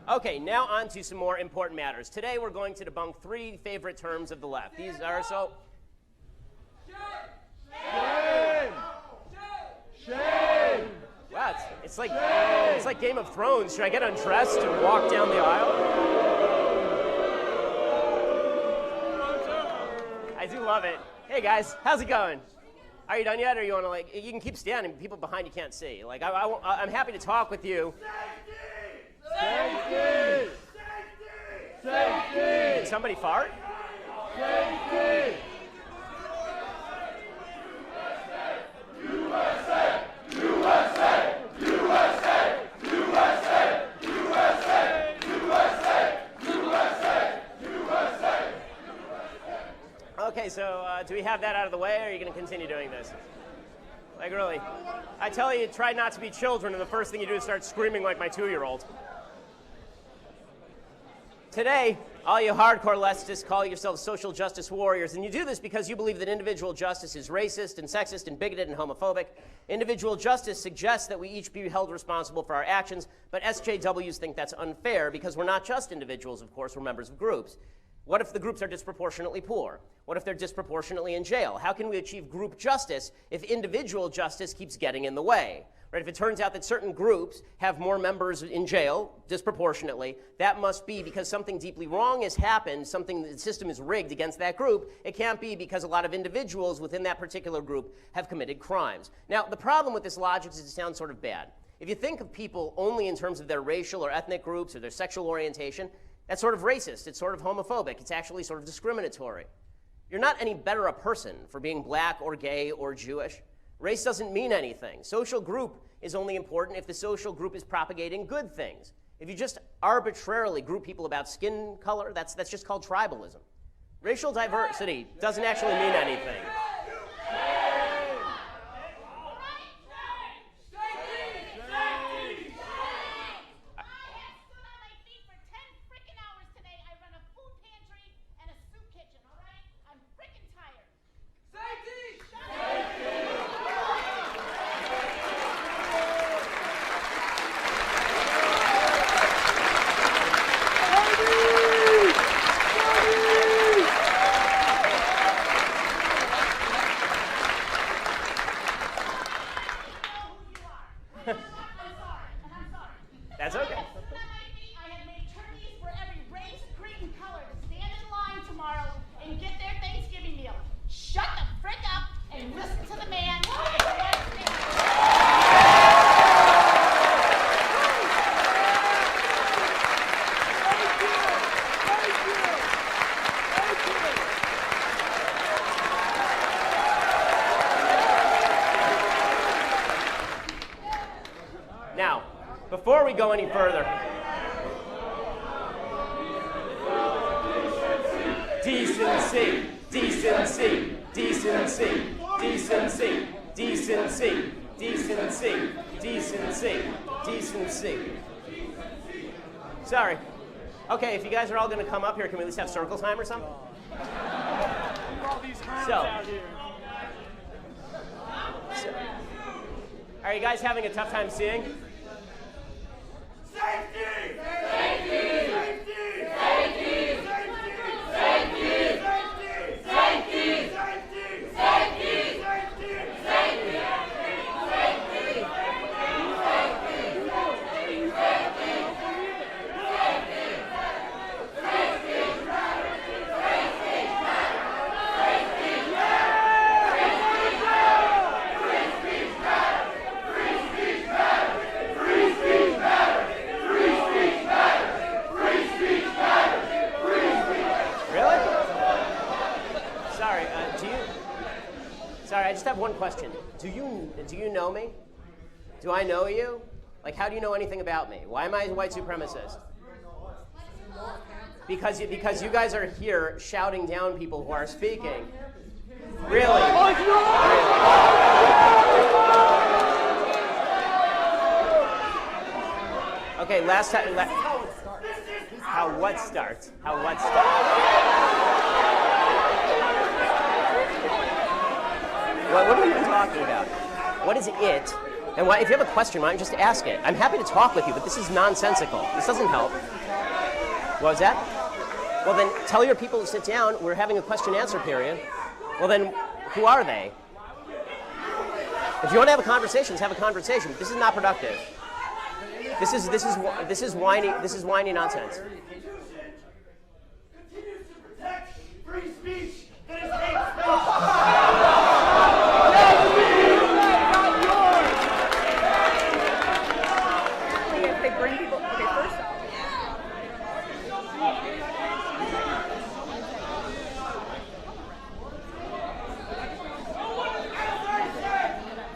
Okay, now on to some more important matters. Today we're going to debunk 3 favorite terms of the left. These are so... Shame! Shame! Wow, it's like Game of Thrones. Should I get undressed and walk down the aisle? I do love it. Hey guys, how's it going? Are you done yet, or you want to you can keep standing, people behind you can't see. I'm happy to talk with you. Safety! Safety! Did somebody fart? Safety! USA! USA! USA! USA! USA! USA! USA! USA! Okay, so do we have that out of the way, or are you going to continue doing this? Like, really? I tell you, try not to be children, and the first thing you do is start screaming like my 2-year-old. Today, all you hardcore leftists call yourselves social justice warriors, and you do this because you believe that individual justice is racist and sexist and bigoted and homophobic. Individual justice suggests that we each be held responsible for our actions, but SJWs think that's unfair because we're not just individuals, of course, we're members of groups. What if the groups are disproportionately poor? What if they're disproportionately in jail? How can we achieve group justice if individual justice keeps getting in the way? Right? If it turns out that certain groups have more members in jail disproportionately, that must be because something deeply wrong has happened, the system is rigged against that group. It can't be because a lot of individuals within that particular group have committed crimes. Now, the problem with this logic is it sounds sort of bad. If you think of people only in terms of their racial or ethnic groups or their sexual orientation, that's sort of racist, it's sort of homophobic, it's actually sort of discriminatory. You're not any better a person for being black or gay or Jewish. Race doesn't mean anything. Social group is only important if the social group is propagating good things. If you just arbitrarily group people about skin color, that's just called tribalism. Racial diversity doesn't actually mean anything. That's okay. I have made turkeys for every race, creed, and color to stand in line tomorrow and get their Thanksgiving meal. Shut the frick up and listen to the man. Now, before we go any further, decency, decency, decency, decency, decency, decency, decency, decency. Sorry. Okay, if you guys are all going to come up here, can we at least have circle time or something? So, are you guys having a tough time seeing? Safety! Safety! Safety! Safety! Safety! Safety! Safety! Safety! Safety! Safety! Sorry, I just have one question. Do you know me? Do I know you? Like, how do you know anything about me? Why am I a white supremacist? Because you guys are here shouting down people who are speaking. Really? Okay, last time. How what starts? How what starts? What are you talking about? What is it? And why, if you have a question, why don't you just ask it? I'm happy to talk with you, but this is nonsensical. This doesn't help. What was that? Well, then tell your people to sit down. We're having a question-answer period. Well, then who are they? If you want to have a conversation, let's have a conversation. This is not productive. This is whiny nonsense. Continues to protect free speech that is hate If they bring people, okay, first off. As I said,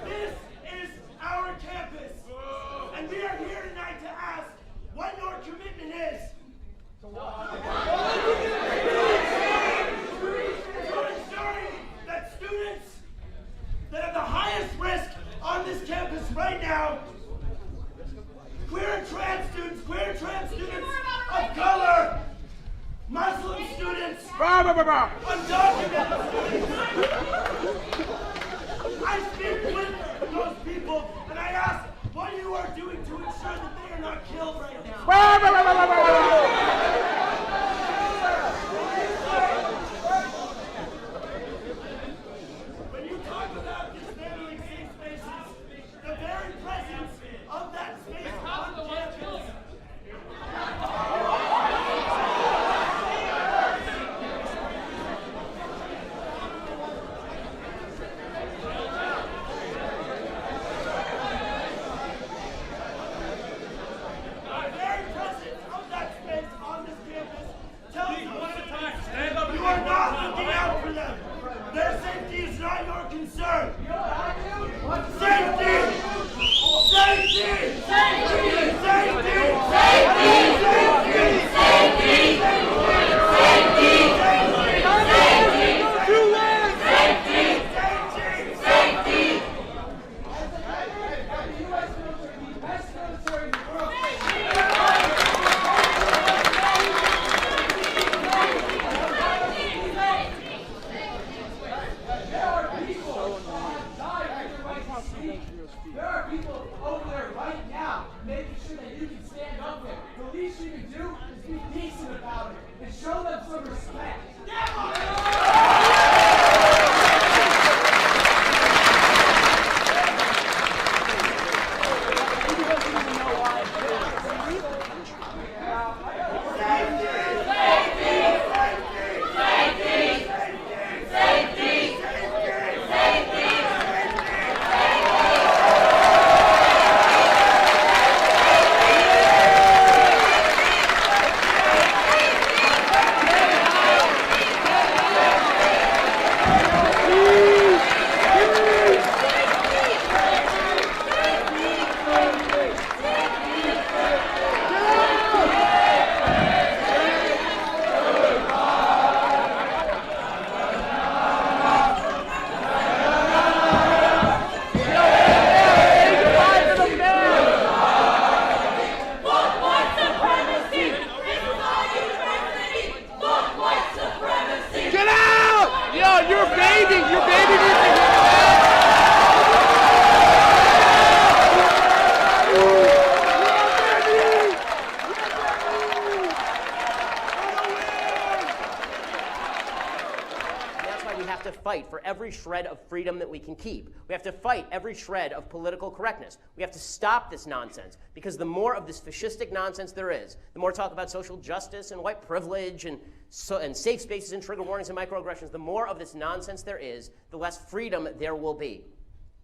this is our campus, and we are here tonight to ask what your commitment is. To ensuring that students that have the highest risk on this campus right now, queer and trans students of color, Muslim students, undocumented students. I speak with those people and I ask what you are doing to ensure that they are not killed right now. When you talk about dismantling safe spaces, the very presence of that space on campus. The very presence of that space on this campus tells us you are not looking out for them. Their safety is not your concern. Safety! Safety! Safety! Safety! Safety! There are people over there right now making sure that you can stand up there. The least you can do is be decent about it and show them some respect. fight for every shred of freedom that we can keep. We have to fight every shred of political correctness. We have to stop this nonsense, because the more of this fascistic nonsense there is, the more talk about social justice and white privilege and safe spaces and trigger warnings and microaggressions, the more of this nonsense there is, the less freedom there will be.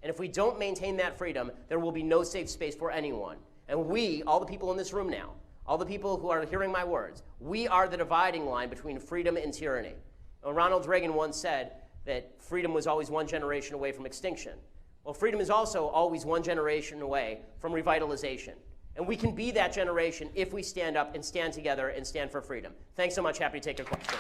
And if we don't maintain that freedom, there will be no safe space for anyone. And we, all the people in this room now, all the people who are hearing my words, we are the dividing line between freedom and tyranny. Ronald Reagan once said that freedom was always one generation away from extinction. Well, freedom is also always one generation away from revitalization. And we can be that generation if we stand up and stand together and stand for freedom. Thanks so much. Happy to take your questions.